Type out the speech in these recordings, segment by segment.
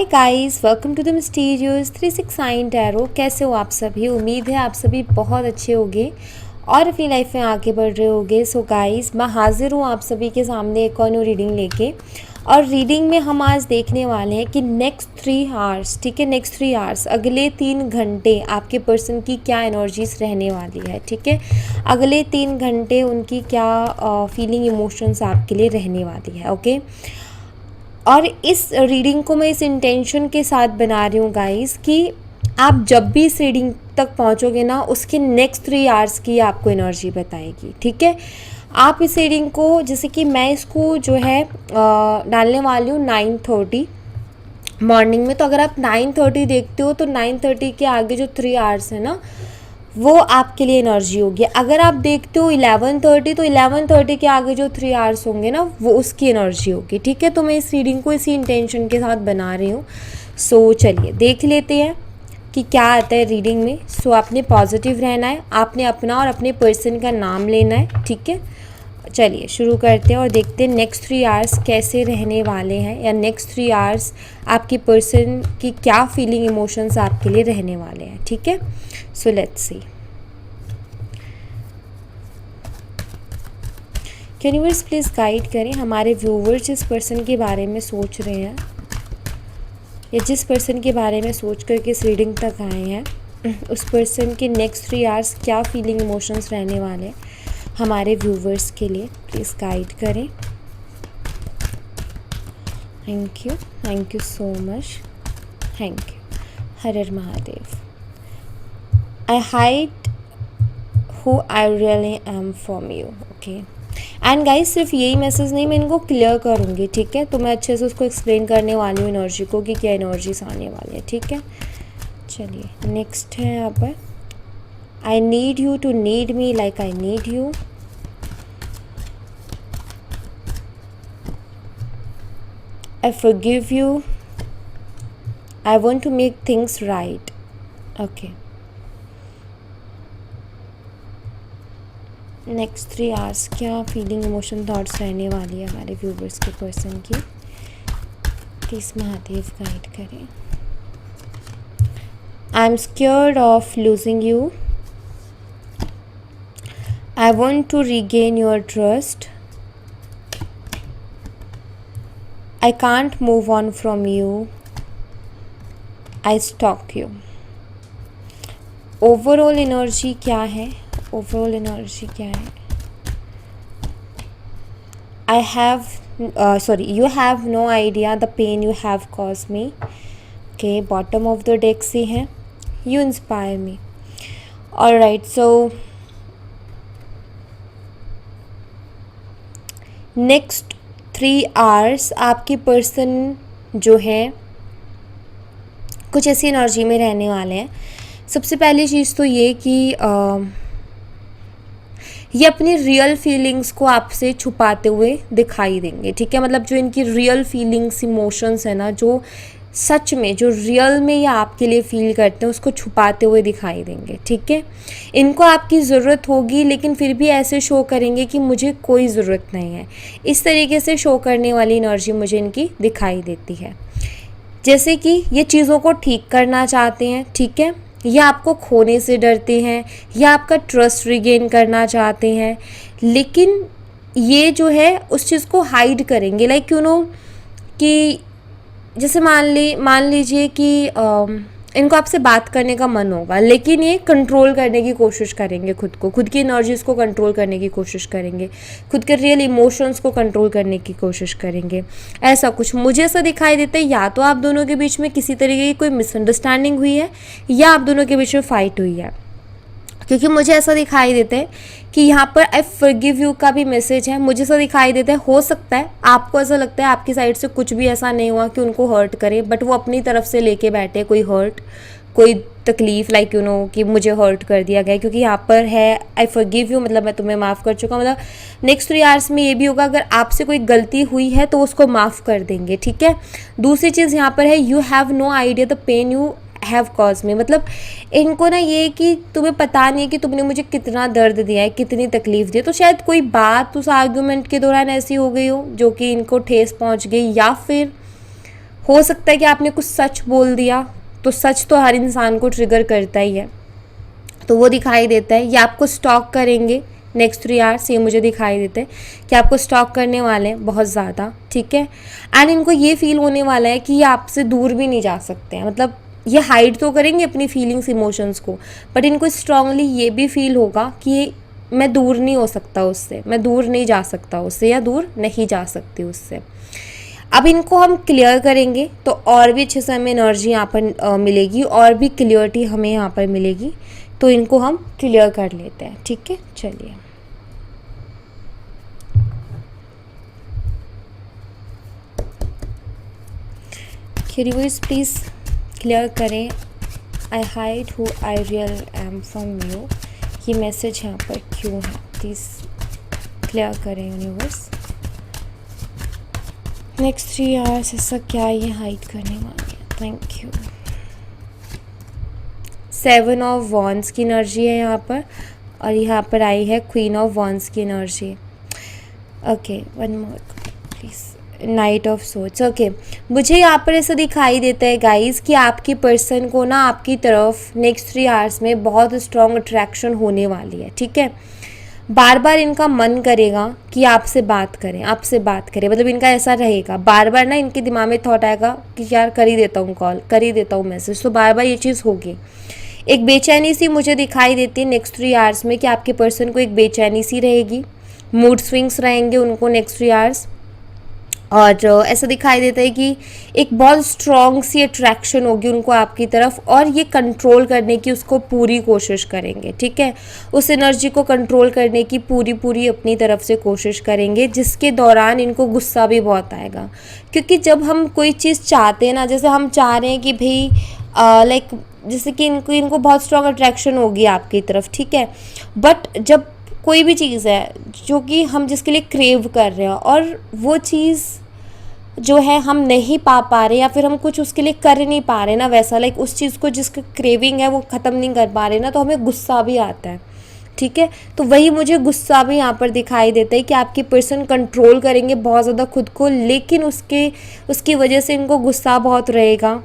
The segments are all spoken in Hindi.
Hi guys, welcome to the mysterious 369 tarot. कैसे हो आप सभी? उम्मीद है आप सभी बहुत अच्छे होंगे और अपनी लाइफ में आगे बढ़ रहे होंगे। सो गाइस, मैं हाजिर हूँ आप सभी के सामने एक और न्यू रीडिंग लेके। और रीडिंग में हम आज देखने वाले हैं कि नेक्स्ट 3 आवर्स, ठीक है, नेक्स्ट 3 आवर्स, अगले 3 घंटे आपके पर्सन की क्या एनर्जीज रहने वाली है, ठीक है। अगले 3 घंटे उनकी क्या फीलिंग इमोशंस आपके लिए रहने वाली है, ओके। और इस रीडिंग को मैं इस इंटेंशन के साथ बना रही हूँ गाइस कि आप जब भी इस रीडिंग तक पहुँचोगे ना, उसके नेक्स्ट 3 आवर्स की आपको एनर्जी बताएगी, ठीक है। आप इस रीडिंग को, जैसे कि मैं इसको जो है डालने वाली हूँ 9:30 मॉर्निंग में। तो अगर आप 9:30 देखते हो तो 9:30 के आगे जो 3 आवर्स है ना, वो आपके लिए एनर्जी होगी। अगर आप देखते हो 11:30 तो 11:30 के आगे जो 3 आवर्स होंगे ना, वो उसकी एनर्जी होगी, ठीक है। तो मैं इस रीडिंग को इसी इंटेंशन के साथ बना रही हूँ। सो चलिए देख लेते हैं कि क्या आता है रीडिंग में। सो आपने पॉजिटिव रहना है, आपने अपना और अपने पर्सन का नाम लेना है, ठीक है। चलिए शुरू करते हैं और देखते हैं नेक्स्ट 3 आवर्स कैसे रहने वाले हैं, या नेक्स्ट 3 आवर्स आपकी पर्सन की क्या फीलिंग इमोशंस आपके लिए रहने वाले हैं, ठीक है। So let's see. Can universe please guide करें हमारे व्यूवर्स जिस पर्सन के बारे में सोच रहे हैं, या जिस पर्सन के बारे में सोच कर के इस रीडिंग तक आए हैं, उस पर्सन के नेक्स्ट 3 आवर्स क्या फीलिंग इमोशंस रहने वाले हैं हमारे व्यूवर्स के लिए। प्लीज़ गाइड करें। Thank you so much, thank you. Her her Mahadev. I hide who I really am from you, okay. And guys, सिर्फ यही मैसेज नहीं, मैं इनको क्लियर करूँगी, ठीक है। तो मैं अच्छे से उसको एक्सप्लेन करने वाली हूँ एनर्जी को कि क्या एनर्जीज आने वाली है, ठीक है। चलिए नेक्स्ट है यहाँ पर, I need you to need me like I need you. I forgive you. I want to make things right. Okay. Next 3 hours क्या फीलिंग इमोशन थॉट्स रहने वाली है हमारे व्यूवर्स के पर्सन की। प्लीज़ महादेव गाइड करें। I am scared of losing you. I want to regain your trust. I can't move on from you. I stalk you. Overall energy क्या है? ओवरऑल एनर्जी क्या है? You have no idea the pain you have caused me. Okay, bottom of the deck से है, you inspire me. Alright, so next 3 hours आपके पर्सन जो है कुछ ऐसी एनर्जी में रहने वाले हैं। सबसे पहली चीज़ तो ये कि ये अपनी रियल फीलिंग्स को आपसे छुपाते हुए दिखाई देंगे, ठीक है। मतलब जो इनकी रियल फीलिंग्स इमोशंस है ना, जो सच में, जो रियल में ये आपके लिए फील करते हैं, उसको छुपाते हुए दिखाई देंगे, ठीक है। इनको आपकी ज़रूरत होगी, लेकिन फिर भी ऐसे शो करेंगे कि मुझे कोई ज़रूरत नहीं है। इस तरीके से शो करने वाली एनर्जी मुझे इनकी दिखाई देती है, जैसे कि ये चीज़ों को ठीक करना चाहते हैं, ठीक है। या आपको खोने से डरते हैं, या आपका ट्रस्ट रिगेन करना चाहते हैं, लेकिन ये जो है उस चीज़ को हाइड करेंगे। लाइक कि जैसे मान लीजिए कि इनको आपसे बात करने का मन होगा, लेकिन ये कंट्रोल करने की कोशिश करेंगे खुद को, खुद की एनर्जीज़ को कंट्रोल करने की कोशिश करेंगे, खुद के रियल इमोशंस को कंट्रोल करने की कोशिश करेंगे। ऐसा कुछ मुझे ऐसा दिखाई देता है। या तो आप दोनों के बीच में किसी तरीके की कोई मिसअंडरस्टैंडिंग हुई है, या आप दोनों के बीच में फ़ाइट हुई है, क्योंकि मुझे ऐसा दिखाई देता है कि यहाँ पर आई फॉरगिव यू का भी मैसेज है। मुझे ऐसा दिखाई देता है, हो सकता है आपको ऐसा लगता है आपकी साइड से कुछ भी ऐसा नहीं हुआ कि उनको हर्ट करे, बट वो अपनी तरफ से लेके बैठे कोई हर्ट, कोई तकलीफ, लाइक कि मुझे हर्ट कर दिया गया। क्योंकि यहाँ पर है आई फॉरगिव यू, मतलब मैं तुम्हें माफ़ कर चुका हूँ। मतलब नेक्स्ट 3 आवर्स में ये भी होगा, अगर आपसे कोई गलती हुई है तो उसको माफ़ कर देंगे, ठीक है। दूसरी चीज़ यहाँ पर है, you have no idea the pain you have caused me. मतलब इनको ना ये कि तुम्हें पता नहीं है कि तुमने मुझे कितना दर्द दिया है, कितनी तकलीफ़ दी है। तो शायद कोई बात उस आर्गूमेंट के दौरान ऐसी हो गई हो जो कि इनको ठेस पहुंच गई, या फिर हो सकता है कि आपने कुछ सच बोल दिया, तो सच तो हर इंसान को ट्रिगर करता ही है, तो वो दिखाई देता है। या आपको स्टॉक करेंगे नेक्स्ट 3 आवर्स, ये मुझे दिखाई देता है कि आपको स्टॉक करने वाले हैं बहुत ज़्यादा, ठीक है। एंड इनको ये फील होने वाला है कि ये आपसे दूर भी नहीं जा सकते हैं, मतलब ये हाइड तो करेंगे अपनी फीलिंग्स इमोशंस को, बट इनको स्ट्रांगली ये भी फील होगा कि मैं दूर नहीं हो सकता उससे, मैं दूर नहीं जा सकता उससे, या दूर नहीं जा सकती उससे। अब इनको हम क्लियर करेंगे तो और भी अच्छे से हमें एनर्जी यहाँ पर मिलेगी, और भी क्लियरिटी हमें यहाँ पर मिलेगी। तो इनको हम क्लियर कर लेते हैं, ठीक है। चलिए, यूनिवर्स प्लीज़ क्लियर करें, आई hide who I real am from you. ये मैसेज यहाँ पर क्यों है, प्लीज़ क्लियर करें यूनिवर्स। नेक्स्ट 3 आवर्स ऐसा क्या ये हाइड करने वाले हैं, थैंक यू। 7 ऑफ वॉन्ड्स की एनर्जी है यहाँ पर, और यहाँ पर आई है क्वीन ऑफ वॉन्ड्स की energy. Okay, one more please, night of swords. Okay, मुझे यहाँ पर ऐसा दिखाई देता है गाइस कि आपकी पर्सन को ना आपकी तरफ नेक्स्ट 3 आवर्स में बहुत स्ट्रॉन्ग अट्रैक्शन होने वाली है, ठीक है। बार बार इनका मन करेगा कि आपसे बात करें, आपसे बात करें, मतलब इनका ऐसा रहेगा, बार बार ना इनके दिमाग में थॉट आएगा कि यार कर ही देता हूँ कॉल, कर ही देता हूँ मैसेज, तो बार बार ये चीज़ होगी। एक बेचैनी सी मुझे दिखाई देती है नेक्स्ट 3 आवर्स में कि आपके पर्सन को एक बेचैनी सी रहेगी, मूड स्विंग्स रहेंगे उनको नेक्स्ट 3 आवर्स, और ऐसा दिखाई देता है कि एक बहुत स्ट्रॉन्ग सी अट्रैक्शन होगी उनको आपकी तरफ, और ये कंट्रोल करने की उसको पूरी कोशिश करेंगे, ठीक है। उस एनर्जी को कंट्रोल करने की पूरी अपनी तरफ से कोशिश करेंगे, जिसके दौरान इनको गुस्सा भी बहुत आएगा। क्योंकि जब हम कोई चीज़ चाहते हैं ना, जैसे हम चाह रहे हैं कि भाई लाइक जैसे कि इनको बहुत स्ट्रॉन्ग अट्रैक्शन होगी आपकी तरफ, ठीक है। बट जब कोई भी चीज़ है जो कि हम जिसके लिए क्रेव कर रहे हैं, और वो चीज़ जो है हम नहीं पा रहे, या फिर हम कुछ उसके लिए कर नहीं पा रहे ना वैसा, लाइक उस चीज़ को जिसका क्रेविंग है वो ख़त्म नहीं कर पा रहे ना, तो हमें गुस्सा भी आता है, ठीक है। तो वही मुझे गुस्सा भी यहाँ पर दिखाई देता है कि आपकी पर्सन कंट्रोल करेंगे बहुत ज़्यादा खुद को, लेकिन उसकी वजह से इनको गुस्सा बहुत रहेगा,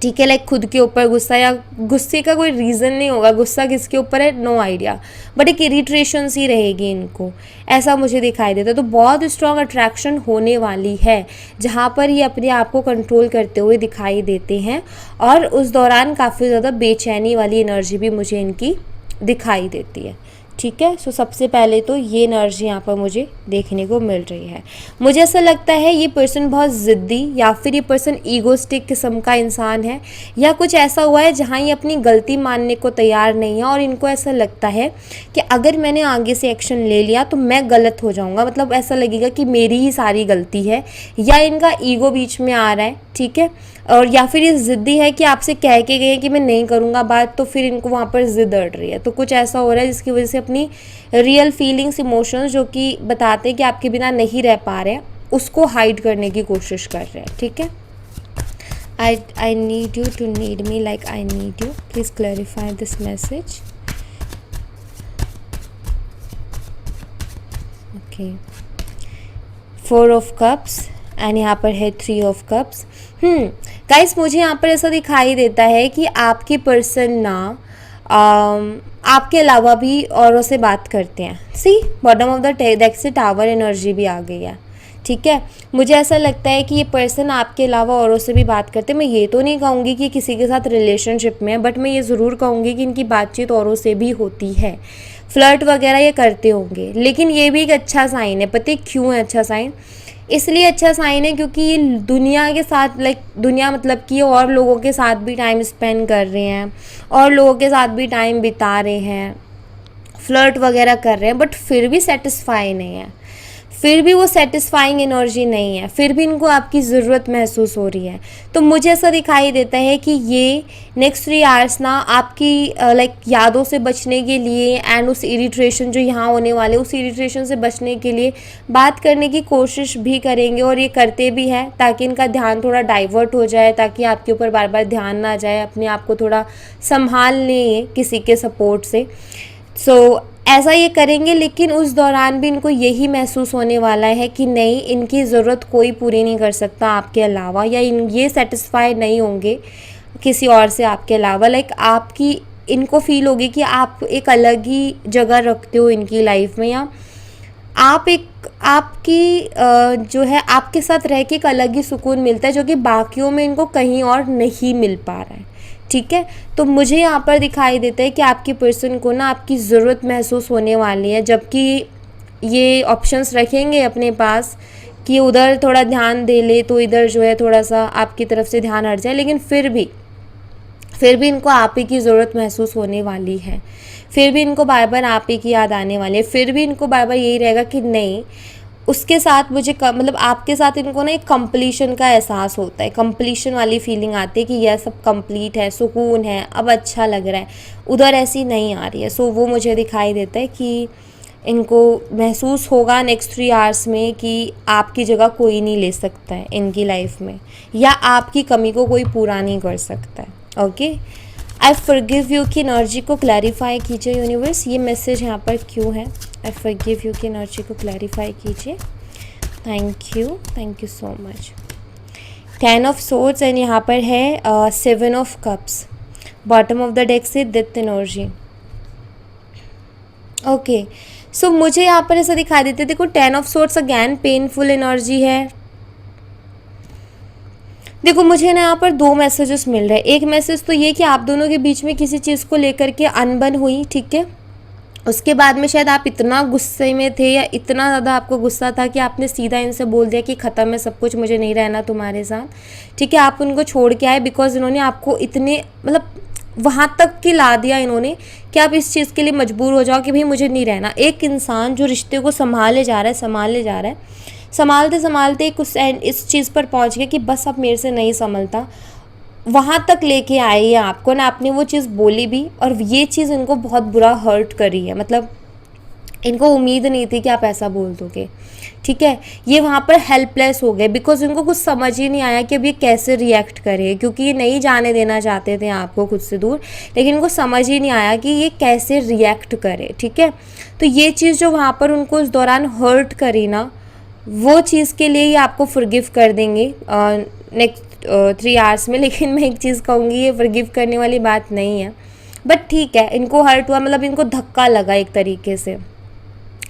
ठीक है। लाइक खुद के ऊपर गुस्सा, या गुस्से का कोई रीज़न नहीं होगा, गुस्सा किसके ऊपर है नो आइडिया, बट एक इरिट्रेशन सी रहेगी इनको, ऐसा मुझे दिखाई देता है। तो बहुत स्ट्रॉन्ग अट्रैक्शन होने वाली है जहाँ पर ये अपने आप को कंट्रोल करते हुए दिखाई देते हैं, और उस दौरान काफ़ी ज़्यादा बेचैनी वाली एनर्जी भी मुझे इनकी दिखाई देती है, ठीक है। सो सबसे पहले तो ये एनर्जी यहाँ पर मुझे देखने को मिल रही है। मुझे ऐसा लगता है ये पर्सन बहुत ज़िद्दी, या फिर ये पर्सन ईगोस्टिक किस्म का इंसान है, या कुछ ऐसा हुआ है जहाँ ये अपनी गलती मानने को तैयार नहीं है, और इनको ऐसा लगता है कि अगर मैंने आगे से एक्शन ले लिया तो मैं गलत हो जाऊँगा, मतलब ऐसा लगेगा कि मेरी ही सारी गलती है, या इनका ईगो बीच में आ रहा है, ठीक है। और या फिर ये ज़िद्दी है कि आपसे कह के गए कि मैं नहीं करूँगा बात, तो फिर इनको वहाँ पर ज़िद अड़ रही है। तो कुछ ऐसा हो रहा है जिसकी वजह से अपनी रियल फीलिंग्स इमोशंस जो कि बताते हैं कि आपके बिना नहीं रह पा रहे हैं, उसको हाइड करने की कोशिश कर रहे हैं, ठीक है। I need you to need me like I need you, please clarify this message. Okay, 4 of cups, and यहाँ पर है 3 ऑफ कप्स। गाइस, मुझे यहाँ पर ऐसा दिखाई देता है कि आपकी पर्सन ना आपके अलावा भी औरों से बात करते हैं। सी बॉटम ऑफ द डेक से टावर एनर्जी भी आ गई है, ठीक है। मुझे ऐसा लगता है कि ये पर्सन आपके अलावा औरों से भी बात करते हैं। मैं ये तो नहीं कहूँगी कि किसी के साथ रिलेशनशिप में है, बट मैं ये ज़रूर कहूँगी कि इनकी बातचीत औरों से भी होती है, फ्लर्ट वगैरह ये करते होंगे। लेकिन ये भी एक अच्छा साइन है, पता है क्यों है अच्छा साइन? इसलिए अच्छा साइन है क्योंकि ये दुनिया के साथ, लाइक दुनिया मतलब कि और लोगों के साथ भी टाइम स्पेंड कर रहे हैं, और लोगों के साथ भी टाइम बिता रहे हैं, फ्लर्ट वगैरह कर रहे हैं, बट फिर भी सेटिस्फाई नहीं है, फिर भी वो सेटिस्फाइंग एनर्जी नहीं है, फिर भी इनको आपकी ज़रूरत महसूस हो रही है। तो मुझे ऐसा दिखाई देता है कि ये नेक्स्ट 3 आवर्स ना आपकी लाइक यादों से बचने के लिए, एंड उस इरिट्रेशन जो यहाँ होने वाले, उस इरिट्रेशन से बचने के लिए बात करने की कोशिश भी करेंगे, और ये करते भी हैं, ताकि इनका ध्यान थोड़ा डाइवर्ट हो जाए, ताकि आपके ऊपर बार बार ध्यान ना जाए, अपने आप को थोड़ा संभाल लें किसी के सपोर्ट से। सो ऐसा ये करेंगे, लेकिन उस दौरान भी इनको यही महसूस होने वाला है कि नहीं, इनकी ज़रूरत कोई पूरी नहीं कर सकता आपके अलावा, या ये सेटिस्फाइड नहीं होंगे किसी और से आपके अलावा। लाइक आपकी इनको फील होगी कि आप एक अलग ही जगह रखते हो इनकी लाइफ में, या आप एक आपकी जो है आपके साथ रह के एक अलग ही सुकून मिलता है जो कि बाकियों में इनको कहीं और नहीं मिल पा रहा है। ठीक है, तो मुझे यहाँ पर दिखाई देता है कि आपकी पर्सन को ना आपकी ज़रूरत महसूस होने वाली है, जबकि ये ऑप्शंस रखेंगे अपने पास कि उधर थोड़ा ध्यान दे ले तो इधर जो है थोड़ा सा आपकी तरफ से ध्यान हट जाए, लेकिन फिर भी इनको आप ही की ज़रूरत महसूस होने वाली है। फिर भी इनको बार बार आप ही की याद आने वाली है। फिर भी इनको बार बार यही रहेगा कि नहीं, उसके साथ मुझे मतलब आपके साथ इनको ना एक कंप्लीशन का एहसास होता है, कंप्लीशन वाली फीलिंग आती है कि यह सब कंप्लीट है, सुकून है, अब अच्छा लग रहा है। उधर ऐसी नहीं आ रही है। सो वो मुझे दिखाई देता है कि इनको महसूस होगा नेक्स्ट 3 आवर्स में कि आपकी जगह कोई नहीं ले सकता है इनकी लाइफ में, या आपकी कमी को कोई पूरा नहीं कर सकता है। ओके, आई फॉरगिव यू की एनर्जी को क्लैरिफाई कीजिए यूनिवर्स, ये मैसेज यहाँ पर क्यों है। आई फॉरगिव यू की एनर्जी को क्लैरिफाई कीजिए। Thank you so much. 10 of swords and यहाँ पर है 7 of cups. Bottom of the deck से डेथ एनर्जी। ओके, सो मुझे यहाँ पर ऐसा दिखा देते, देखो 10 of swords again painful energy है। देखो मुझे ना यहाँ पर 2 मैसेजेस मिल रहे हैं। एक मैसेज तो ये कि आप दोनों के बीच में किसी चीज़ को लेकर के अनबन हुई, ठीक है। उसके बाद में शायद आप इतना गुस्से में थे या इतना ज़्यादा आपको गुस्सा था कि आपने सीधा इनसे बोल दिया कि ख़त्म है सब कुछ, मुझे नहीं रहना तुम्हारे साथ, ठीक है। आप उनको छोड़ के आए बिकॉज इन्होंने आपको इतने मतलब वहाँ तक की ला दिया इन्होंने कि आप इस चीज़ के लिए मजबूर हो जाओ कि भाई मुझे नहीं रहना। एक इंसान जो रिश्ते को संभालते संभालते एक उस इस चीज़ पर पहुँच गया कि बस अब मेरे से नहीं संभलता, वहाँ तक लेके आए हैं आपको ना। आपने वो चीज़ बोली भी और ये चीज़ इनको बहुत बुरा हर्ट करी है, मतलब इनको उम्मीद नहीं थी कि आप ऐसा बोल दोगे, ठीक है। ये वहाँ पर हेल्पलेस हो गए बिकॉज इनको कुछ समझ ही नहीं आया कि अब ये कैसे रिएक्ट करे, क्योंकि ये नहीं जाने देना चाहते थे आपको खुद से दूर, लेकिन इनको समझ ही नहीं आया कि ये कैसे रिएक्ट करे, ठीक है। तो ये चीज़ जो वहाँ पर उनको उस दौरान हर्ट करी ना, वो चीज़ के लिए ये आपको फॉरगिव कर देंगे नेक्स्ट 3 आवर्स में। लेकिन मैं एक चीज़ कहूँगी, ये फॉरगिव करने वाली बात नहीं है, बट ठीक है, इनको हर्ट हुआ, मतलब इनको धक्का लगा एक तरीके से।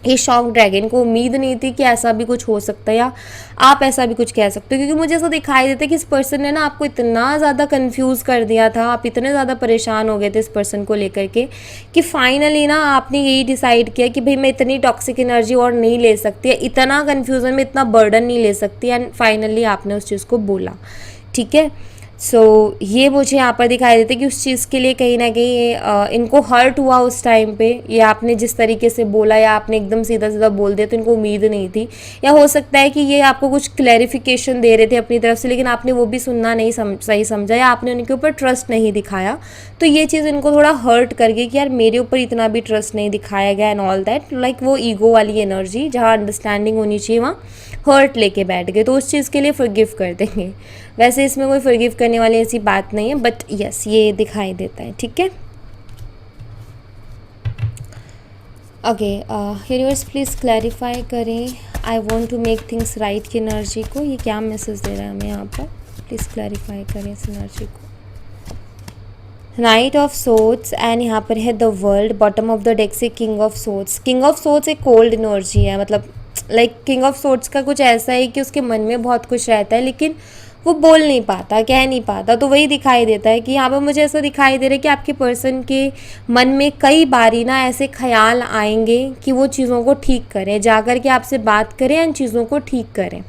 ये शॉक ड्रैगन को उम्मीद नहीं थी कि ऐसा भी कुछ हो सकता है, या आप ऐसा भी कुछ कह सकते हो, क्योंकि मुझे ऐसा दिखाई देता है कि इस पर्सन ने ना आपको इतना ज़्यादा कंफ्यूज कर दिया था, आप इतने ज़्यादा परेशान हो गए थे इस पर्सन को लेकर के कि फाइनली ना आपने यही डिसाइड किया कि भाई मैं इतनी टॉक्सिक एनर्जी और नहीं ले सकती, इतना कन्फ्यूज़न में इतना बर्डन नहीं ले सकती, एंड फाइनली आपने उस चीज़ को बोला, ठीक है। सो ये मुझे यहाँ पर दिखाई देता है कि उस चीज़ के लिए कहीं ना कहीं इनको हर्ट हुआ उस टाइम पे, या आपने जिस तरीके से बोला या आपने एकदम सीधा सीधा बोल दिया, तो इनको उम्मीद नहीं थी। या हो सकता है कि ये आपको कुछ क्लैरिफिकेशन दे रहे थे अपनी तरफ से, लेकिन आपने वो भी सुनना नहीं सही समझा, या आपने उनके ऊपर ट्रस्ट नहीं दिखाया, तो ये चीज़ इनको थोड़ा हर्ट कर गई कि यार मेरे ऊपर इतना भी ट्रस्ट नहीं दिखाया गया एंड ऑल दैट। लाइक वो ईगो वाली एनर्जी, जहाँ अंडरस्टैंडिंग होनी चाहिए वहाँ हर्ट लेके बैठ गए, तो उस चीज़ के लिए फॉरगिव कर देंगे। वैसे इसमें कोई फॉरगिव करने वाली ऐसी बात नहीं है, बट यस ये दिखाई देता है, ठीक है। ओके, यूनिवर्स प्लीज़ क्लैरिफाई करें, I want to make things right की एनर्जी को। ये क्या मैसेज दे रहा है हमें यहाँ पर, प्लीज़ क्लैरिफाई करें इस एनर्जी को। नाइट ऑफ सोर्ड्स एंड यहाँ पर है the world. Bottom of the deck से king of swords. King of swords एक कोल्ड एनर्जी है, मतलब लाइक किंग ऑफ सोर्ड्स का कुछ ऐसा है कि उसके मन में बहुत कुछ रहता है, लेकिन वो बोल नहीं पाता, कह नहीं पाता। तो वही दिखाई देता है कि यहाँ पर मुझे ऐसा दिखाई दे रहा है कि आपके पर्सन के मन में कई बारी ना ऐसे ख्याल आएंगे कि वो चीज़ों को ठीक करें, जाकर के आपसे बात करें एंड चीज़ों को ठीक करें,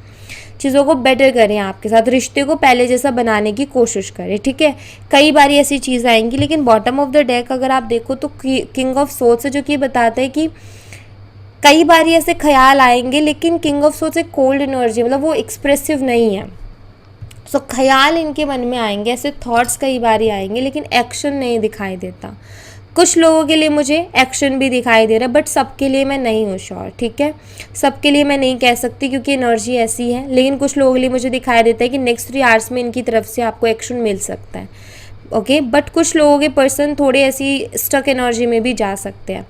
चीज़ों को बेटर करें, आपके साथ रिश्ते को पहले जैसा बनाने की कोशिश करें, ठीक है। कई बारी ऐसी चीज़ आएंगी, लेकिन बॉटम ऑफ द डेक अगर आप देखो तो किंग ऑफ सोर्ड्स है, जो कि बताता है कि कई बारी ऐसे ख्याल आएंगे, लेकिन किंग ऑफ सोर्ड्स एक कोल्ड एनर्जी, मतलब वो एक्सप्रेसिव नहीं है। सो ख्याल इनके मन में आएंगे, ऐसे थॉट्स कई बारी आएंगे, लेकिन एक्शन नहीं दिखाई देता। कुछ लोगों के लिए मुझे एक्शन भी दिखाई दे रहा है, बट सबके लिए मैं नहीं हूँ श्योर, ठीक है। सबके लिए मैं नहीं कह सकती क्योंकि एनर्जी ऐसी है, लेकिन कुछ लोगों के लिए मुझे दिखाई देता है कि नेक्स्ट 3 आवर्स में इनकी तरफ से आपको एक्शन मिल सकता है, ओके। बट कुछ लोगों के पर्सन थोड़े ऐसी स्टक एनर्जी में भी जा सकते हैं।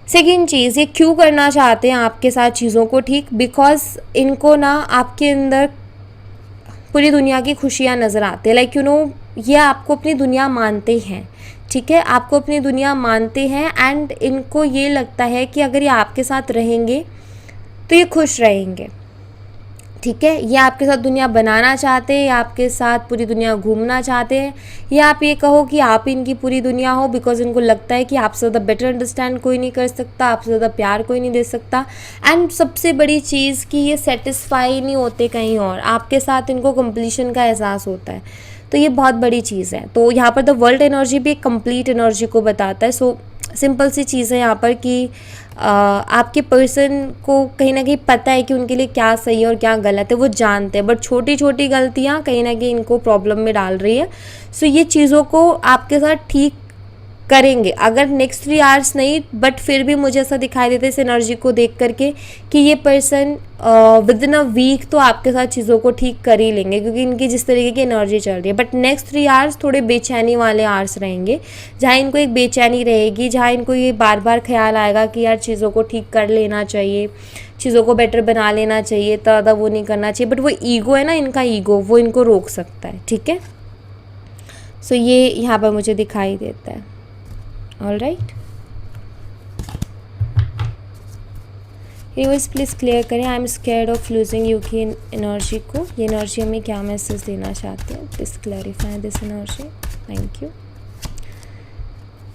सेकेंड चीज़, ये क्यों करना चाहते हैं आपके साथ चीज़ों को ठीक, बिकॉज इनको ना आपके अंदर पूरी दुनिया की खुशियाँ नज़र आती है। लाइक यू नो, ये आपको अपनी दुनिया मानते हैं, ठीक है, आपको अपनी दुनिया मानते हैं एंड इनको ये लगता है कि अगर ये आपके साथ रहेंगे तो ये खुश रहेंगे, ठीक है। ये आपके साथ दुनिया बनाना चाहते हैं, आपके साथ पूरी दुनिया घूमना चाहते हैं, या आप ये कहो कि आप इनकी पूरी दुनिया हो, बिकॉज इनको लगता है कि आपसे ज़्यादा बेटर अंडरस्टैंड कोई नहीं कर सकता, आपसे ज़्यादा प्यार कोई नहीं दे सकता। एंड सबसे बड़ी चीज़ कि ये सेटिस्फाई नहीं होते कहीं और, आपके साथ इनको कंप्लीशन का एहसास होता है, तो ये बहुत बड़ी चीज़ है। तो यहाँ पर द वर्ल्ड एनर्जी भी एक कंप्लीट एनर्जी को बताता है। सो सिंपल सी चीज़ है यहाँ पर कि आपके पर्सन को कहीं ना कहीं पता है कि उनके लिए क्या सही है और क्या गलत है, वो जानते हैं, बट छोटी छोटी गलतियाँ कहीं ना कहीं इनको प्रॉब्लम में डाल रही है। सो ये चीज़ों को आपके साथ ठीक करेंगे, अगर नेक्स्ट 3 आवर्स नहीं, बट फिर भी मुझे ऐसा दिखाई देता है इस एनर्जी को देख करके कि ये person within a week तो आपके साथ चीज़ों को ठीक कर ही लेंगे, क्योंकि इनकी जिस तरीके की एनर्जी चल रही है। बट नेक्स्ट 3 आवर्स थोड़े बेचैनी वाले आवर्स रहेंगे, जहाँ इनको एक बेचैनी रहेगी, जहाँ इनको ये बार बार ख्याल आएगा कि यार चीज़ों को ठीक कर लेना चाहिए, चीज़ों को बेटर बना लेना चाहिए, ज़्यादा वो नहीं करना चाहिए। बट वो ईगो है ना, इनका ईगो, वो इनको रोक सकता है, ठीक है। सो ये यहाँ पर मुझे दिखाई देता है। All right, universe please clear करें, I am scared of losing you की एनर्जी को। ये एनर्जी हमें क्या मैसेज देना चाहते हैं, please clarify this energy, thank you.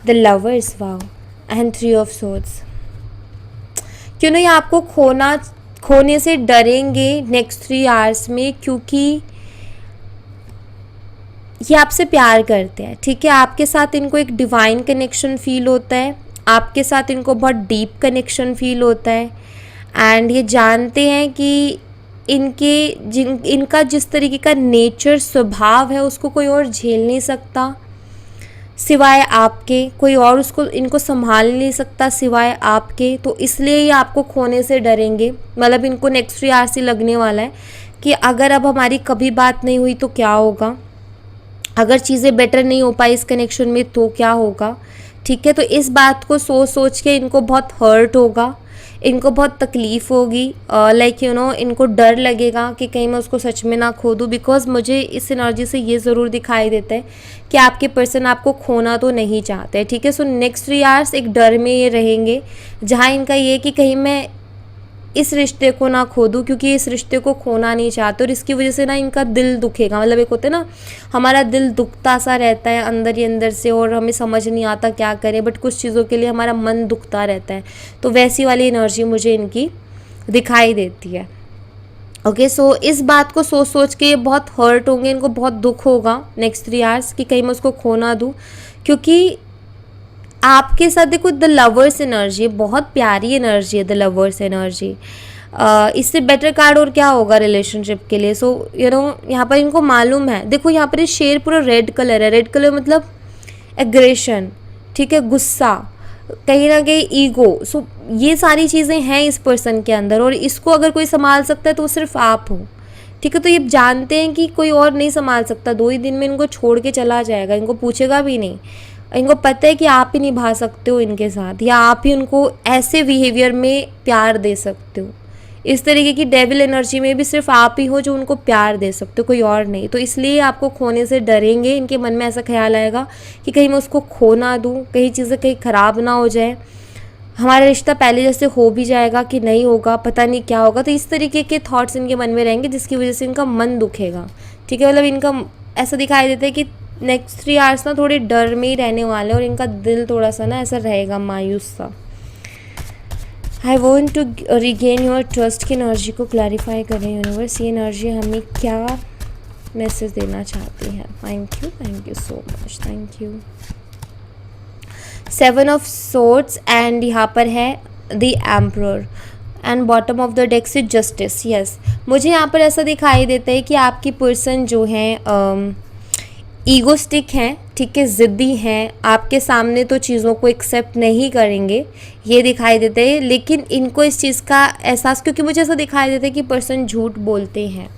The lovers, wow, and 3 of swords. क्यों ना ये आपको खोने से डरेंगे नेक्स्ट 3 आवर्स में, क्योंकि ये आपसे प्यार करते हैं, ठीक है। आपके साथ इनको एक डिवाइन कनेक्शन फील होता है, आपके साथ इनको बहुत डीप कनेक्शन फील होता है, एंड ये जानते हैं कि इनका जिस तरीके का नेचर, स्वभाव है, उसको कोई और झेल नहीं सकता सिवाय आपके, कोई और उसको इनको संभाल नहीं सकता सिवाय आपके। तो इसलिए ये आपको खोने से डरेंगे, मतलब इनको नेक्स्ट 3 आवर्स ही लगने वाला है कि अगर अब हमारी कभी बात नहीं हुई तो क्या होगा, अगर चीज़ें बेटर नहीं हो पाई इस कनेक्शन में तो क्या होगा, ठीक है। तो इस बात को सोच सोच के इनको बहुत हर्ट होगा, इनको बहुत तकलीफ़ होगी, लाइक यू नो, इनको डर लगेगा कि कहीं मैं उसको सच में ना खो दूँ, बिकॉज मुझे इस एनर्जी से ये ज़रूर दिखाई देता है कि आपके पर्सन आपको खोना तो नहीं चाहते, ठीक है। सो नेक्स्ट 3 आवर्स एक डर में ये रहेंगे, जहाँ इनका ये कि कहीं मैं इस रिश्ते को ना खो दूँ, क्योंकि इस रिश्ते को खोना नहीं चाहते, और इसकी वजह से ना इनका दिल दुखेगा। मतलब एक होता है ना, हमारा दिल दुखता सा रहता है अंदर ही अंदर से, और हमें समझ नहीं आता क्या करें, बट कुछ चीज़ों के लिए हमारा मन दुखता रहता है, तो वैसी वाली एनर्जी मुझे इनकी दिखाई देती है। ओके, सो इस बात को सोच सोच के ये बहुत हर्ट होंगे, इनको बहुत दुख होगा नेक्स्ट 3 आवर्स कि कहीं मैं उसको खो ना दूँ, क्योंकि आपके साथ देखो द लवर्स एनर्जी, बहुत प्यारी एनर्जी है द लवर्स एनर्जी। इससे बेटर कार्ड और क्या होगा रिलेशनशिप के लिए। सो यू नो, यहाँ पर इनको मालूम है, देखो यहाँ पर ये शेर पूरा रेड कलर है, रेड कलर मतलब एग्रेशन, ठीक है, गुस्सा, कहीं ना कहीं ईगो। सो ये सारी चीज़ें हैं इस पर्सन के अंदर, और इसको अगर कोई संभाल सकता है तो वो सिर्फ आप हो, ठीक है। तो ये जानते हैं कि कोई और नहीं संभाल सकता, 2 ही दिन में इनको छोड़ के चला जाएगा, इनको पूछेगा भी नहीं, इनको पता है कि आप ही निभा सकते हो इनके साथ, या आप ही उनको ऐसे बिहेवियर में प्यार दे सकते हो। इस तरीके की डेविल एनर्जी में भी सिर्फ आप ही हो जो उनको प्यार दे सकते हो, कोई और नहीं। तो इसलिए आपको खोने से डरेंगे, इनके मन में ऐसा ख्याल आएगा कि कहीं मैं उसको खो ना दूँ, कहीं चीज़ें कहीं ख़राब ना हो जाए, हमारा रिश्ता पहले जैसे हो भी जाएगा कि नहीं होगा, पता नहीं क्या होगा। तो इस तरीके के थॉट्स इनके मन में रहेंगे, जिसकी वजह से इनका मन दुखेगा, ठीक है। मतलब इनका ऐसा दिखाई देता है कि नेक्स्ट 3 आवर्स ना थोड़े डर में ही रहने वाले, और इनका दिल थोड़ा सा ना ऐसा रहेगा मायूस सा। I want to regain your trust की एनर्जी को क्लैरिफाई करें यूनिवर्स, ये एनर्जी हमें क्या मैसेज देना चाहती है। Thank you so much, thank you. 7 of swords and यहाँ पर है the emperor, and bottom of the deck से जस्टिस। यस, मुझे यहाँ पर ऐसा दिखाई देता है कि आपकी पर्सन जो है ईगोस्टिक हैं, ठीक है, ज़िद्दी हैं, आपके सामने तो चीज़ों को एक्सेप्ट नहीं करेंगे, ये दिखाई देता है। लेकिन इनको इस चीज़ का एहसास, क्योंकि मुझे ऐसा दिखाई देता है कि पर्सन झूठ बोलते हैं,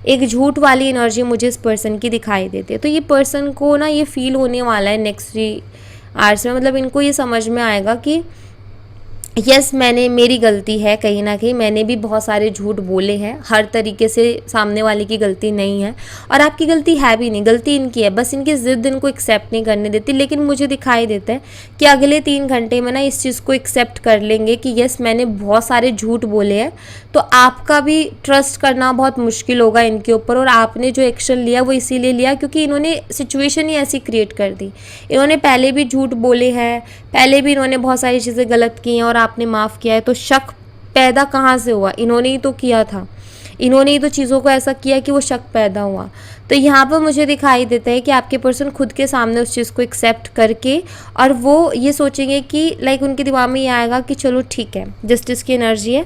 एक झूठ वाली एनर्जी मुझे इस पर्सन की दिखाई देती है। तो ये पर्सन को ना ये फील होने वाला है नेक्स्ट 3 आवर्स में, मतलब इनको ये समझ में आएगा कि यस मैंने मेरी गलती है, कहीं ना कहीं मैंने भी बहुत सारे झूठ बोले हैं, हर तरीके से सामने वाले की गलती नहीं है और आपकी गलती है भी नहीं, गलती इनकी है, बस इनकी ज़िद इनको एक्सेप्ट नहीं करने देती। लेकिन मुझे दिखाई देता है कि अगले 3 घंटे में ना इस चीज़ को एक्सेप्ट कर लेंगे कि यस मैंने बहुत सारे झूठ बोले हैं, तो आपका भी ट्रस्ट करना बहुत मुश्किल होगा इनके ऊपर। और आपने जो एक्शन लिया वो इसीलिए लिया क्योंकि इन्होंने सिचुएशन ही ऐसी क्रिएट कर दी, इन्होंने पहले भी झूठ बोले हैं, पहले भी इन्होंने बहुत सारी चीज़ें गलत की हैं और आपने माफ़ किया है, तो शक पैदा कहाँ से हुआ? इन्होंने ही तो किया था, इन्होंने ही तो चीज़ों को ऐसा किया कि वो शक पैदा हुआ। तो यहाँ पर मुझे दिखाई देता है कि आपके पर्सन खुद के सामने उस चीज़ को एक्सेप्ट करके और वो ये सोचेंगे कि लाइक उनके दिमाग में ये आएगा कि चलो ठीक है, जस्टिस की एनर्जी है,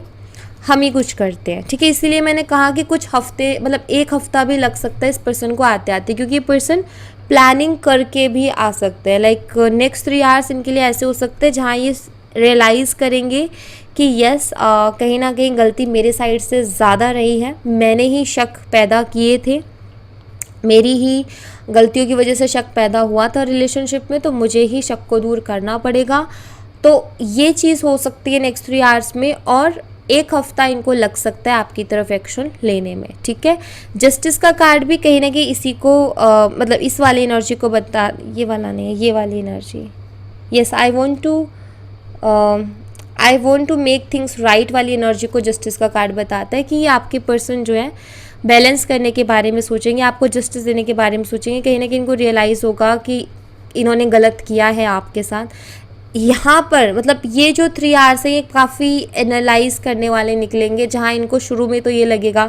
हम ही कुछ करते हैं, ठीक है। इसीलिए मैंने कहा कि कुछ हफ्ते मतलब 1 हफ्ता भी लग सकता है इस पर्सन को आते आते, क्योंकि ये पर्सन प्लानिंग करके भी आ सकते हैं। लाइक नेक्स्ट 3 आवर्स इनके लिए ऐसे हो सकते हैं जहाँ ये रियलाइज़ करेंगे कि यस कहीं ना कहीं गलती मेरे साइड से ज़्यादा रही है, मैंने ही शक पैदा किए थे, मेरी ही गलतियों की वजह से शक पैदा हुआ था रिलेशनशिप में, तो मुझे ही शक को दूर करना पड़ेगा। तो ये चीज़ हो सकती है नेक्स्ट 3 आवर्स में और 1 हफ्ता इनको लग सकता है आपकी तरफ एक्शन लेने में, ठीक है। जस्टिस का कार्ड भी कहीं ना कहीं इसी को मतलब इस वाली एनर्जी को बता, ये वाला नहीं है, ये वाली energy, yes I want to make things right वाली एनर्जी को जस्टिस का कार्ड बताता है कि ये आपके पर्सन जो है बैलेंस करने के बारे में सोचेंगे, आपको जस्टिस देने के बारे में सोचेंगे, कहीं ना कहीं इनको रियलाइज़ होगा कि इन्होंने गलत किया है आपके साथ। यहाँ पर मतलब ये जो 3 आवर्स है ये काफ़ी एनालाइज करने वाले निकलेंगे, जहाँ इनको शुरू में तो ये लगेगा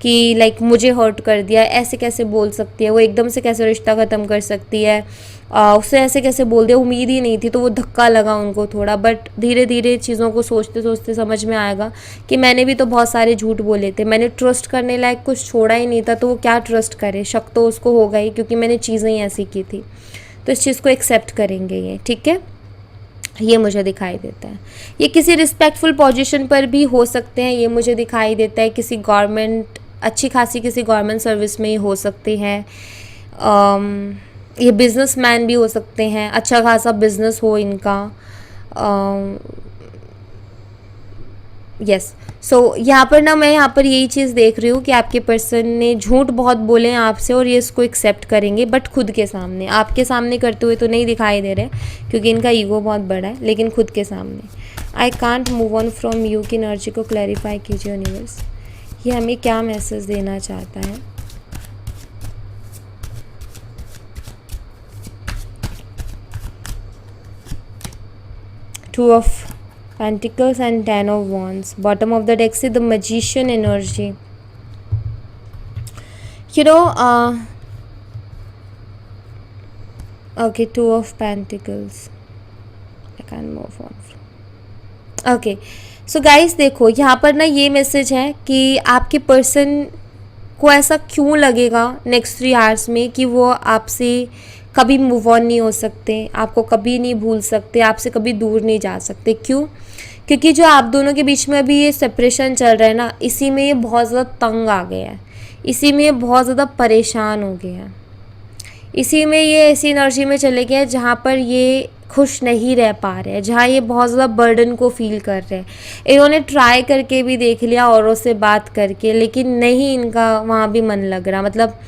कि लाइक मुझे हर्ट कर दिया, ऐसे कैसे बोल सकती है वो, एकदम से कैसे रिश्ता ख़त्म कर सकती है, उससे ऐसे कैसे बोल दिया, उम्मीद ही नहीं थी, तो वो धक्का लगा उनको थोड़ा। बट धीरे धीरे चीज़ों को सोचते सोचते समझ में आएगा कि मैंने भी तो बहुत सारे झूठ बोले थे, मैंने ट्रस्ट करने लायक कुछ छोड़ा ही नहीं था, तो वो क्या ट्रस्ट करे, शक तो उसको होगा ही क्योंकि मैंने चीज़ें ही ऐसी की थी। तो इस चीज़ को एक्सेप्ट करेंगे ये, ठीक है, ये मुझे दिखाई देता है। ये किसी रिस्पेक्टफुल पोजीशन पर भी हो सकते हैं, ये मुझे दिखाई देता है किसी गवर्नमेंट, अच्छी खासी किसी गवर्नमेंट सर्विस में ही हो सकते हैं। ये बिजनेसमैन भी हो सकते हैं, अच्छा खासा बिजनेस हो इनका। यस सो यहाँ पर ना मैं यहाँ पर यही चीज़ देख रही हूँ कि आपके पर्सन ने झूठ बहुत बोले हैं आपसे और ये इसको एक्सेप्ट करेंगे, बट खुद के सामने, आपके सामने करते हुए तो नहीं दिखाई दे रहे क्योंकि इनका ईगो बहुत बड़ा है, लेकिन खुद के सामने। I can't move on from you की एनर्जी को क्लैरिफाई कीजिए यूनिवर्स, ये हमें क्या मैसेज देना चाहता है। Two of Pentacles and 10 of Wands. Bottom of the deck is the Magician energy. You know, okay, 2 of Pentacles. I can't move on. Okay, so guys देखो यहाँ पर ना ये मैसेज है कि आपके पर्सन को ऐसा क्यों लगेगा नेक्स्ट 3 आवर्स में कि वो आपसे कभी मूव ऑन नहीं हो सकते, आपको कभी नहीं भूल सकते, आपसे कभी दूर नहीं जा सकते। क्यों? क्योंकि जो आप दोनों के बीच में अभी ये सेपरेशन चल रहा है ना, इसी में ये बहुत ज़्यादा तंग आ गया है, इसी में ये बहुत ज़्यादा परेशान हो गया है, इसी में ये ऐसी एनर्जी में चले गए हैं जहाँ पर ये खुश नहीं रह पा रहे हैं, जहाँ ये बहुत ज़्यादा बर्डन को फील कर रहे हैं। इन्होंने ट्राई करके भी देख लिया औरों से बात करके, लेकिन नहीं इनका वहाँ भी मन लग रहा। मतलब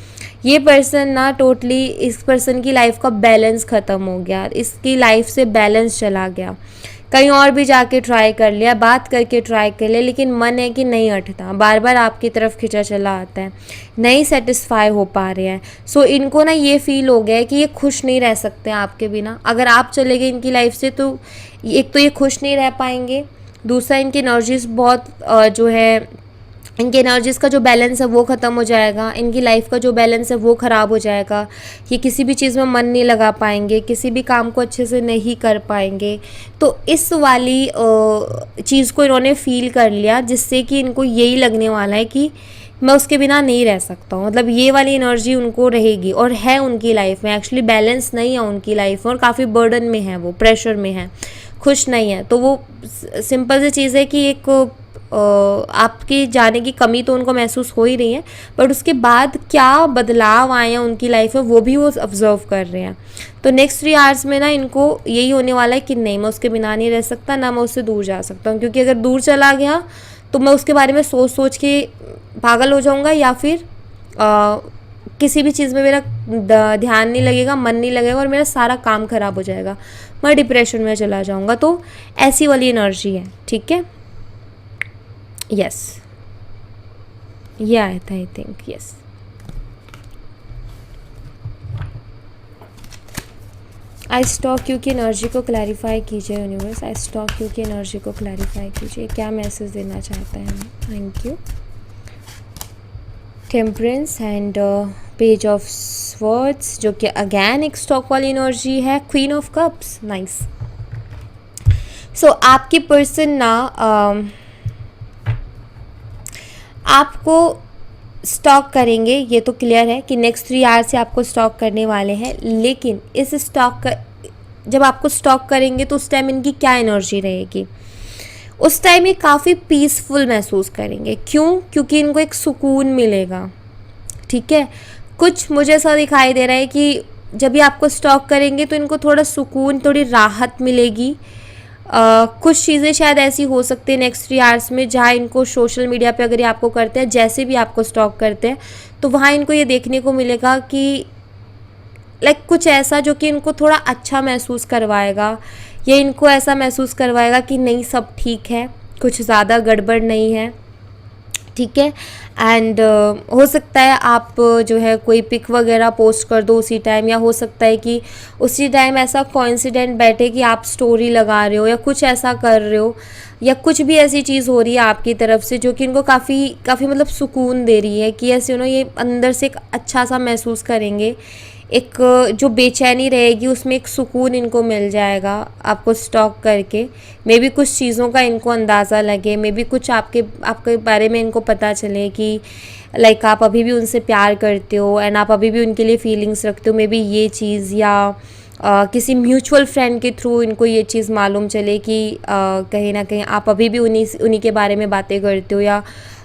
ये पर्सन ना टोटली, इस पर्सन की लाइफ का बैलेंस ख़त्म हो गया, इसकी लाइफ से बैलेंस चला गया। कहीं और भी जाके ट्राई कर लिया, बात करके ट्राई कर लिया, लेकिन मन है कि नहीं हटता, बार बार आपकी तरफ खिंचा चला आता है, नहीं सेटिस्फाई हो पा रहे हैं। सो इनको ना ये फील हो गया है कि ये खुश नहीं रह सकते आपके बिना। अगर आप चले गए इनकी लाइफ से तो एक तो ये खुश नहीं रह पाएंगे, दूसरा इनकी एनर्जीज बहुत जो है, इनकी एनर्जीज़ का जो बैलेंस है वो ख़त्म हो जाएगा, इनकी लाइफ का जो बैलेंस है वो ख़राब हो जाएगा, ये किसी भी चीज़ में मन नहीं लगा पाएंगे, किसी भी काम को अच्छे से नहीं कर पाएंगे। तो इस वाली चीज़ को इन्होंने फील कर लिया, जिससे कि इनको यही लगने वाला है कि मैं उसके बिना नहीं रह सकता हूँ। मतलब ये वाली एनर्जी उनको रहेगी और है उनकी लाइफ में। एक्चुअली बैलेंस नहीं है उनकी लाइफ में और काफ़ी बर्डन में है, वो प्रेशर में है, खुश नहीं है। तो वो सिंपल सी चीज़ है कि एक आपके जाने की कमी तो उनको महसूस हो ही रही है, बट उसके बाद क्या बदलाव आए हैं उनकी लाइफ में वो भी वो ऑब्जर्व कर रहे हैं। तो नेक्स्ट 3 आवर्स में ना इनको यही होने वाला है कि नहीं, मैं उसके बिना नहीं रह सकता, ना मैं उससे दूर जा सकता हूँ, क्योंकि अगर दूर चला गया तो मैं उसके बारे में सोच सोच के पागल हो जाऊँगा, या फिर किसी भी चीज़ में मेरा ध्यान नहीं लगेगा, मन नहीं लगेगा और मेरा सारा काम खराब हो जाएगा, मैं डिप्रेशन में चला जाऊँगा। तो ऐसी वाली एनर्जी है, ठीक है। यस, ये आया था I think, yes. I stalk you की एनर्जी को क्लैरिफाई कीजिए यूनिवर्स, आई स्टॉक यू की एनर्जी को क्लैरिफाई कीजिए, क्या मैसेज देना चाहता है हमें। Thank you. Temperance and page of swords, जो कि अगैन एक स्टॉक वाली एनर्जी है। Queen of cups, nice. So आपकी पर्सन ना आपको स्टॉक करेंगे, ये तो क्लियर है कि नेक्स्ट 3 आवर से आपको स्टॉक करने वाले हैं। लेकिन इस स्टॉक का जब आपको स्टॉक करेंगे तो उस टाइम इनकी क्या एनर्जी रहेगी, उस टाइम ये काफ़ी पीसफुल महसूस करेंगे। क्यों? क्योंकि इनको एक सुकून मिलेगा, ठीक है। कुछ मुझे ऐसा दिखाई दे रहा है कि जब ये आपको स्टॉक करेंगे तो इनको थोड़ा सुकून, थोड़ी राहत मिलेगी। कुछ चीज़ें शायद ऐसी हो सकती है नेक्स्ट 3 आवर्स में जहाँ इनको सोशल मीडिया पे अगर ये आपको करते हैं, जैसे भी आपको स्टॉक करते हैं, तो वहाँ इनको ये देखने को मिलेगा कि लाइक कुछ ऐसा जो कि इनको थोड़ा अच्छा महसूस करवाएगा, या इनको ऐसा महसूस करवाएगा कि नहीं सब ठीक है, कुछ ज़्यादा गड़बड़ नहीं है, ठीक है। एंड हो सकता है आप जो है कोई पिक वगैरह पोस्ट कर दो उसी टाइम, या हो सकता है कि उसी टाइम ऐसा कोइंसिडेंट बैठे कि आप स्टोरी लगा रहे हो या कुछ ऐसा कर रहे हो, या कुछ भी ऐसी चीज़ हो रही है आपकी तरफ से जो कि इनको काफ़ी मतलब सुकून दे रही है, कि ऐसे ये अंदर से एक अच्छा सा महसूस करेंगे। एक जो बेचैनी रहेगी उसमें एक सुकून इनको मिल जाएगा आपको स्टॉक करके। मे बी कुछ चीज़ों का इनको अंदाज़ा लगे, मे बी कुछ आपके बारे में इनको पता चले कि लाइक आप अभी भी उनसे प्यार करते हो एंड आप अभी भी उनके लिए फीलिंग्स रखते हो। मे बी ये चीज़, या किसी म्यूचुअल फ्रेंड के थ्रू इनको ये चीज़ मालूम चले कि कहीं ना कहीं आप अभी भी उन्हीं के बारे में बातें करते हो या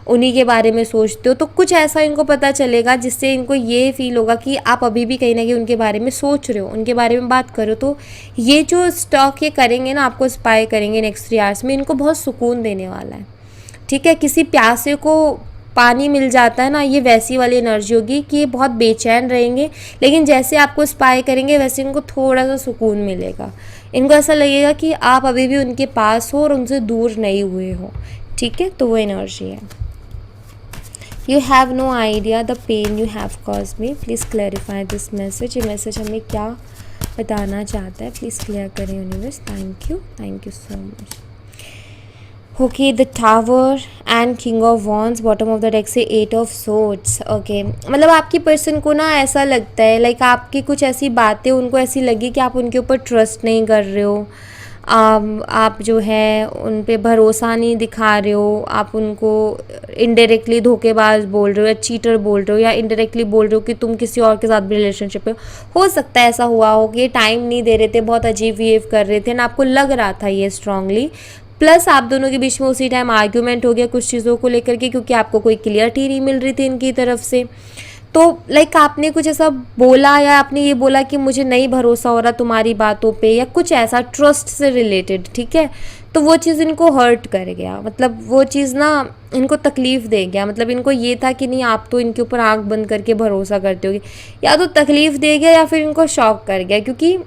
उन्हीं के बारे में सोचते हो। तो कुछ ऐसा इनको पता चलेगा जिससे इनको ये फील होगा कि आप अभी भी कहीं ना कहीं उनके बारे में सोच रहे हो, उनके बारे में बात करो। तो ये जो स्टॉक ये करेंगे ना, आपको स्पाई करेंगे नेक्स्ट 3 आवर्स में, इनको बहुत सुकून देने वाला है, ठीक है। किसी प्यासे को पानी मिल जाता है ना, ये वैसी वाली एनर्जी होगी कि ये बहुत बेचैन रहेंगे, लेकिन जैसे आपको स्पाई करेंगे वैसे इनको थोड़ा सा सुकून मिलेगा। इनको ऐसा लगेगा कि आप अभी भी उनके पास हो और उनसे दूर नहीं हुए हो, ठीक है। तो वो एनर्जी है। You have no idea the pain you have caused me, please clarify this message. ये मैसेज हमें क्या बताना चाहता है, प्लीज़ क्लियर करें universe. Thank you so much. Okay, the tower and king of wands, bottom of the deck से 8 ऑफ सोर्ड्स। ओके, मतलब आपकी पर्सन को ना ऐसा लगता है लाइक आपकी कुछ ऐसी बातें उनको ऐसी लगी कि आप उनके ऊपर ट्रस्ट नहीं कर रहे हो, आप जो है उन पे भरोसा नहीं दिखा रहे हो, आप उनको इनडायरेक्टली धोखेबाज बोल रहे हो या चीटर बोल रहे हो, या इनडायरेक्टली बोल रहे हो कि तुम किसी और के साथ भी रिलेशनशिप में हो सकता है ऐसा हुआ हो कि टाइम नहीं दे रहे थे, बहुत अजीब बिहेव कर रहे थे ना, आपको लग रहा था ये स्ट्रांगली। प्लस आप दोनों के बीच में उसी टाइम आर्ग्यूमेंट हो गया कुछ चीज़ों को लेकर के, क्योंकि आपको कोई क्लियरिटी नहीं मिल रही थी इनकी तरफ से। तो लाइक आपने कुछ ऐसा बोला या आपने ये बोला कि मुझे नहीं भरोसा हो रहा तुम्हारी बातों पे, या कुछ ऐसा ट्रस्ट से रिलेटेड, ठीक है। तो वो चीज़ इनको हर्ट कर गया, मतलब वो चीज़ ना इनको तकलीफ़ दे गया। मतलब इनको ये था कि नहीं आप तो इनके ऊपर आंख बंद करके भरोसा करते होगे, या तो तकलीफ़ दे गया या फिर इनको शॉक कर गया, क्योंकि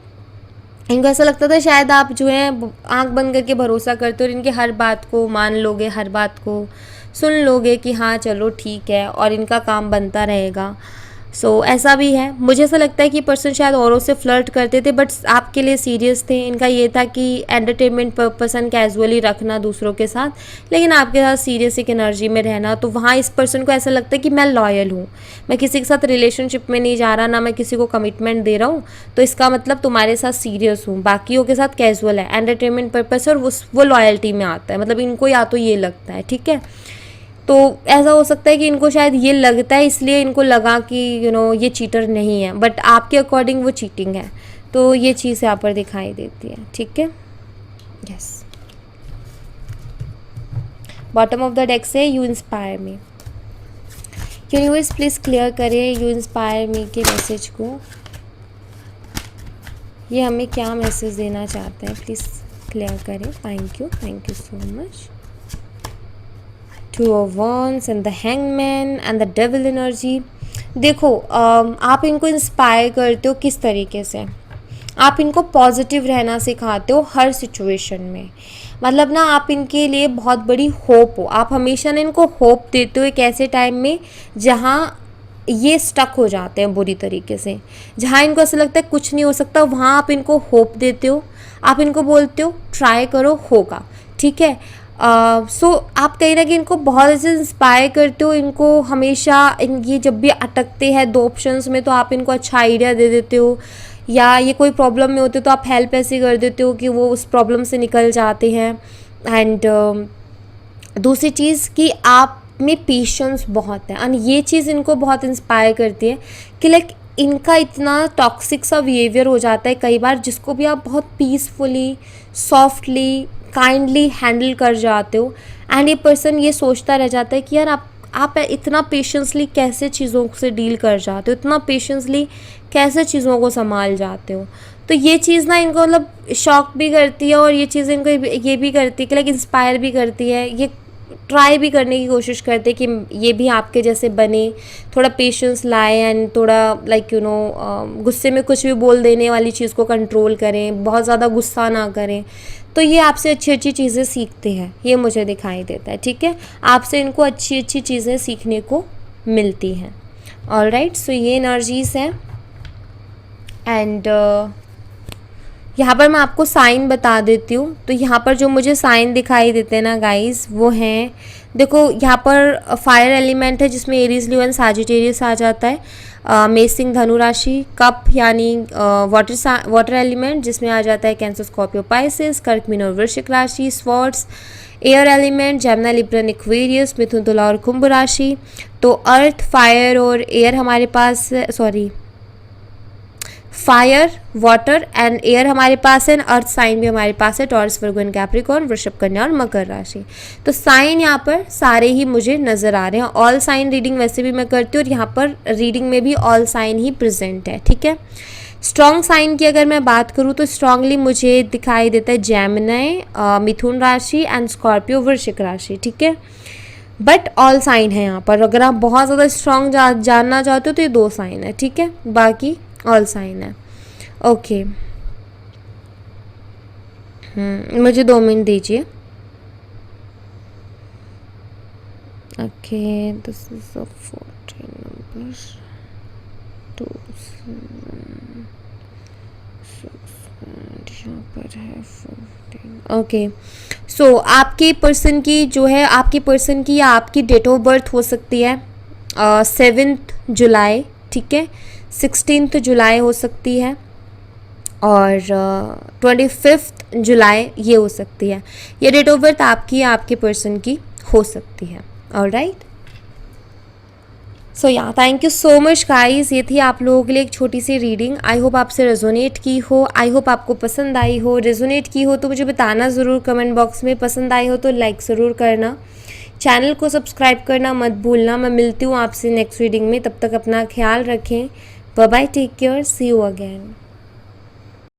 इनको ऐसा लगता था शायद आप जो है आंख बंद करके भरोसा करते हो और इनके हर बात को मान लोगे, हर बात को सुन लोगे कि हाँ चलो ठीक है, और इनका काम बनता रहेगा। सो ऐसा भी है। मुझे ऐसा लगता है कि पर्सन शायद औरों से फ्लर्ट करते थे बट आपके लिए सीरियस थे। इनका ये था कि एंटरटेनमेंट पर्पस एंड कैजुअली रखना दूसरों के साथ, लेकिन आपके साथ सीरियस एक एनर्जी में रहना। तो वहाँ इस पर्सन को ऐसा लगता है कि मैं लॉयल हूँ, मैं किसी के साथ रिलेशनशिप में नहीं जा रहा, ना मैं किसी को कमिटमेंट दे रहा हूँ, तो इसका मतलब तुम्हारे साथ सीरियस हूँ, बाकियों के साथ कैजुअल है, एंटरटेनमेंट पर्पस और वो लॉयल्टी में आता है। मतलब इनको या तो ये लगता है, ठीक है। तो ऐसा हो सकता है कि इनको शायद ये लगता है, इसलिए इनको लगा कि ये चीटर नहीं है, बट आपके अकॉर्डिंग वो चीटिंग है। तो ये चीज़ यहाँ पर दिखाई देती है, ठीक है। Yes, bottom of the deck से you inspire me. Universe please clear करें यू इंस्पायर मी के मैसेज को, ये हमें क्या मैसेज देना चाहते हैं, प्लीज़ क्लियर करें। Thank you so much. Two of wands and the hangman and the devil energy. देखो आप इनको इंस्पायर करते हो किस तरीके से, आप इनको पॉजिटिव रहना सिखाते हो हर सिचुएशन में। मतलब ना आप इनके लिए बहुत बड़ी होप हो, आप हमेशा ना इनको होप देते हो एक ऐसे टाइम में जहाँ ये स्टक हो जाते हैं बुरी तरीके से, जहाँ इनको ऐसा लगता है कुछ नहीं हो सकता, वहाँ आप इनको होप देते हो। आप इनको बोलते हो ट्राई करो, होगा, ठीक है। सो आप कहीं ना कहीं इनको बहुत ऐसे इंस्पायर करते हो, इनको हमेशा ये जब भी अटकते हैं दो ऑप्शंस में तो आप इनको अच्छा आइडिया दे देते हो, या ये कोई प्रॉब्लम में होते तो आप हेल्प ऐसे कर देते हो कि वो उस प्रॉब्लम से निकल जाते हैं। एंड दूसरी चीज़ कि आप में पेशेंस बहुत है, एंड ये चीज़ इनको बहुत इंस्पायर करती है कि लाइक इनका इतना टॉक्सिक सा बिहेवियर हो जाता है कई बार, जिसको भी आप बहुत पीसफुली, सॉफ्टली, काइंडली हैंडल कर जाते हो। एंड ये पर्सन ये सोचता रह जाता है कि यार आप इतना पेशेंसली कैसे चीज़ों से डील कर जाते हो, इतना पेशेंसली कैसे चीज़ों को संभाल जाते हो। तो ये चीज़ ना इनको मतलब शॉक भी करती है, और ये चीज़ इनको ये भी करती है कि लाइक इंस्पायर भी करती है, ये ट्राई भी करने की कोशिश करते हैं कि ये भी आपके जैसे बने, थोड़ा पेशेंस लाए, एंड थोड़ा लाइक गुस्से में कुछ भी बोल देने वाली चीज़ को कंट्रोल करें, बहुत ज़्यादा गुस्सा ना करें। तो ये आपसे अच्छी अच्छी चीज़ें सीखते हैं, ये मुझे दिखाई देता है, ठीक है। आपसे इनको अच्छी अच्छी चीज़ें सीखने को मिलती हैं। ऑलराइट, सो ये एनर्जीज़ हैं। एंड यहाँ पर मैं आपको साइन बता देती हूँ। तो यहाँ पर जो मुझे साइन दिखाई देते हैं ना गाइस, वो हैं, देखो यहाँ पर फायर एलिमेंट है जिसमें एरीज, लियो एंड सैजिटेरियस आ जाता है। मेषिंग धनु राशि, कप यानी वाटर एलिमेंट जिसमें आ जाता है कैंसर, स्कॉर्पियो, पाइसेस, कर्क, मीन और वृश्चिक राशि। Swords air element, Gemini, Libra, Aquarius, मिथुन, तुला और कुंभ राशि। तो अर्थ, फायर और एयर हमारे पास, sorry fire, water and air हमारे पास है। अर्थ साइन भी हमारे पास है, टॉरस, वर्गो एंड कैप्रिकॉर्न, वृषभ, कन्या और मकर राशि। तो साइन यहाँ पर सारे ही मुझे नज़र आ रहे हैं। ऑल साइन रीडिंग वैसे भी मैं करती हूँ, और यहाँ पर रीडिंग में भी ऑल साइन ही प्रेजेंट है, ठीक है। स्ट्रॉन्ग साइन की अगर मैं बात करूँ तो स्ट्रांगली मुझे दिखाई देता है जेमिनी, मिथुन राशि एंड स्कॉर्पियो, वृश्चिक राशि, ठीक है। बट ऑल साइन है यहाँ पर। अगर आप बहुत ज़्यादा स्ट्रॉन्ग जानना चाहते हो तो ये 2 साइन है, ठीक है, बाकी ऑल साइन है। ओके, मुझे 2 मिनट दीजिए। Okay, this is a 14 number 2 यहाँ पर है 14। ओके, सो आपके पर्सन की जो है, आपकी पर्सन की या आपकी डेट ऑफ बर्थ हो सकती है 7 जुलाई, ठीक है, 16 जुलाई हो सकती है, और 25 जुलाई ये हो सकती है। ये डेट ऑफ बर्थ आपकी या आपके पर्सन की हो सकती है। ऑलराइट, सो या thank you so much guys. ये थी आप लोगों के लिए एक छोटी सी रीडिंग। आई होप आपसे रेजोनेट की हो, आई होप आपको पसंद आई हो। रेजोनेट की हो तो मुझे बताना ज़रूर कमेंट बॉक्स में, पसंद आई हो तो लाइक ज़रूर करना, चैनल को सब्सक्राइब करना मत भूलना। मैं मिलती हूँ आपसे नेक्स्ट रीडिंग में, तब तक अपना ख्याल रखें। Bye bye, take care, see you again.